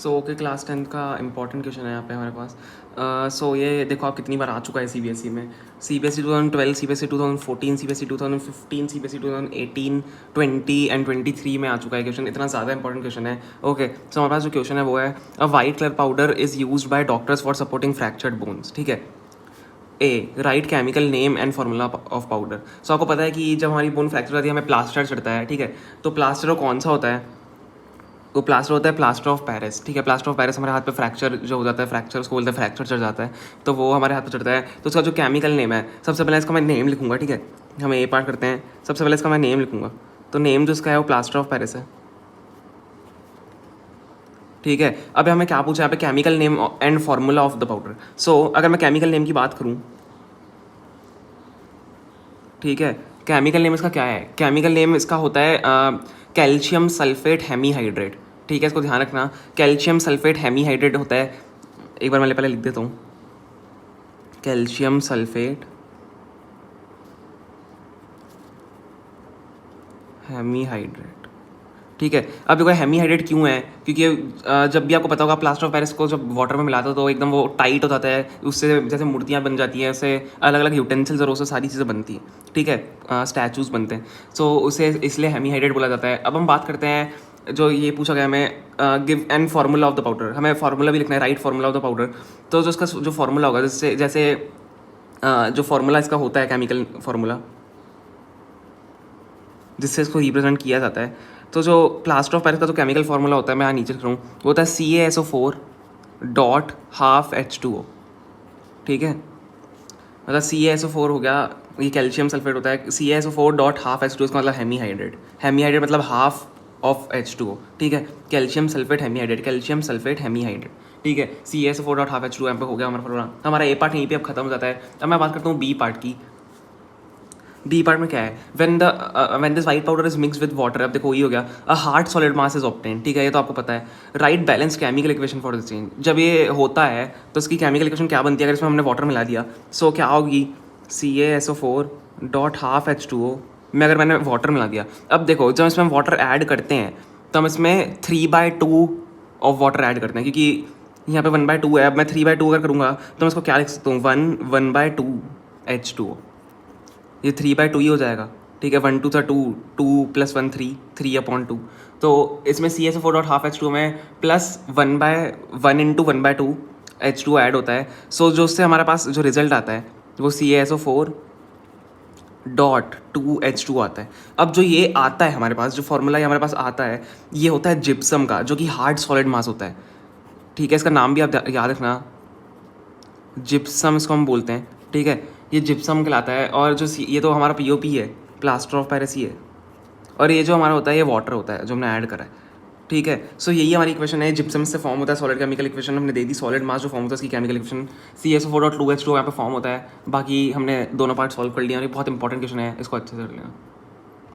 So okay, class 10th का important question है यहाँ पे हमारे पास। सो ये देखो आप कितनी बार आ चुका है सीबीएसई में। CBSE 2012, CBSE 2014, CBSE 2015, CBSE 2018, 20 and 23 में आ चुका है क्वेश्चन। इतना ज़्यादा इंपॉर्टेंट क्वेश्चन है। ओके, सो हमारे पास जो क्वेश्चन है वो है a white colour powder is used by doctors for supporting fractured bones. ठीक है। A, write chemical name and formula of powder. So आपको पता है कि जब हमारी बोन फ्रैक्चर होती है हमें प्लास्टर चढ़ता है। ठीक है, तो प्लास्टर कौन सा होता है? वो प्लास्टर होता है प्लास्टर ऑफ पेरिस। ठीक है, प्लास्टर ऑफ पेरिस हमारे हाथ पे फ्रैक्चर जो हो जाता है, फ्रैक्चर उसको बोलते हैं, फ्रैक्चर चढ़ जाता है, तो वो हमारे हाथ पे चढ़ता है। तो उसका जो केमिकल नेम है, सबसे पहले इसका मैं नेम लिखूंगा। ठीक है, हम ए पार्ट करते हैं। सबसे पहले इसका मैं नेम लिखूंगा, तो नेम जो इसका है वो प्लास्टर ऑफ पेरिस है। ठीक है, अब हमें क्या पूछा यहाँ पे? Chemical name and formula of the powder. So अगर मैं केमिकल नेम की बात करूँ, ठीक है, केमिकल नेम इसका क्या है? केमिकल नेम इसका होता है कैल्शियम सल्फेट हेमीहाइड्रेट। ठीक है, इसको ध्यान रखना, कैल्शियम सल्फेट हेमीहाइड्रेट होता है। एक बार मैं पहले लिख देता हूँ, कैल्शियम सल्फेट हेमीहाइड्रेट। ठीक है, अब देखो हेमीहाइड्रेट क्यों है? क्योंकि जब भी आपको पता होगा प्लास्टर ऑफ पेरिस को जब वाटर में मिलाते हो तो एकदम वो टाइट हो जाता है, उससे जैसे मूर्तियाँ बन जाती हैं, उससे अलग अलग यूटेंसिल्स और उससे सारी चीज़ें बनती हैं। ठीक है, स्टैचूज बनते हैं। सो उसे इसलिए हेमीहाइड्रेट बोला जाता है। अब हम बात करते हैं, जो ये पूछा गया हमें, give and formula of the powder. हमें फार्मूला भी लिखना है, right formula of the powder. तो जो उसका जो फार्मूला होगा, जैसे जैसे जो फार्मूला इसका होता है, केमिकल फार्मूला जिससे इसको रिप्रेजेंट किया जाता है, तो जो प्लास्टर ऑफ पेरिस का जो केमिकल फार्मूला होता है, मैं यहाँ नीचे लिख रहा हूँ, वो होता है CaSO4 डॉट हाफ H2O। ठीक है, मतलब CaSO4 हो गया, ये कैल्शियम सल्फेट होता है, CaSO4 डॉट हाफ H2O, इसका मतलब हेमीहाइड्रेट। हेमीहाइड्रेट मतलब हाफ ऑफ H2O। ठीक है, calcium sulphate hemihydrate, calcium sulphate hemihydrate. ठीक है, CaSO4 डॉट हाफ H2O यहाँ पे हो गया हमारा फार्मूला। हमारा ए पार्ट यहीं पे अब खत्म हो जाता है। अब मैं बात करता हूँ बी पार्ट की। बी पार्ट में क्या है? When this white powder is mix with water. अब देखो ये हो गया, a hard solid mass is obtain. ठीक है, ये तो आपको पता है। Right balance chemical equation for this change. जब ये होता है तो इसकी केमिकल इक्वेशन क्या बनती है? अगर इसमें हमने वाटर मिला दिया, सो क्या होगी? CaSO4 डॉट हाफ H2O में अगर मैंने वाटर मिला दिया। अब देखो, जब इसमें हम वाटर ऐड करते हैं तो हम इसमें 3/2 ऑफ वाटर ऐड करते हैं, क्योंकि यहाँ पे 1/2 है। अब मैं 3/2 अगर करूँगा तो मैं इसको क्या लिख सकता हूँ? 1/2 H2O। ये 3/2 ही हो जाएगा। ठीक है, 1 2 था 2, 2 + 1 3, 3/2। तो इसमें CaSO4 डॉट हाफ H2O में प्लस 1/1 इंटू 1/2 H2O ऐड होता है। सो जो उससे हमारे पास जो रिजल्ट आता है वो CaSO4 डॉट 2 H2O आता है। अब जो ये आता है हमारे पास, जो फॉर्मूला हमारे पास आता है, ये होता है जिप्सम का, जो कि हार्ड सॉलिड मास होता है। ठीक है, इसका नाम भी आप याद रखना, जिप्सम इसको हम बोलते हैं। ठीक है, ये जिप्सम कहलाता है। और जो ये तो हमारा POP है, प्लास्टर ऑफ पेरिस ही है। और ये जो हमारा होता है ये वाटर होता है जो हमने ऐड करा है। ठीक है, सो यही हमारी इक्वेशन है। जिप्सम से फॉर्म होता है सॉलिड केमिकल इक्वेशन, हमने दे दी। सॉलिड मास जो फॉर्म होता है उसकी chemical equation CaSO4 dot 2 H2O यहाँ पे फॉर्म होता है। बाकी हमने दोनों पार्ट सॉल्व कर लिया और ये बहुत इंपॉर्टेंट क्वेश्चन है, इसको अच्छे से कर लेना।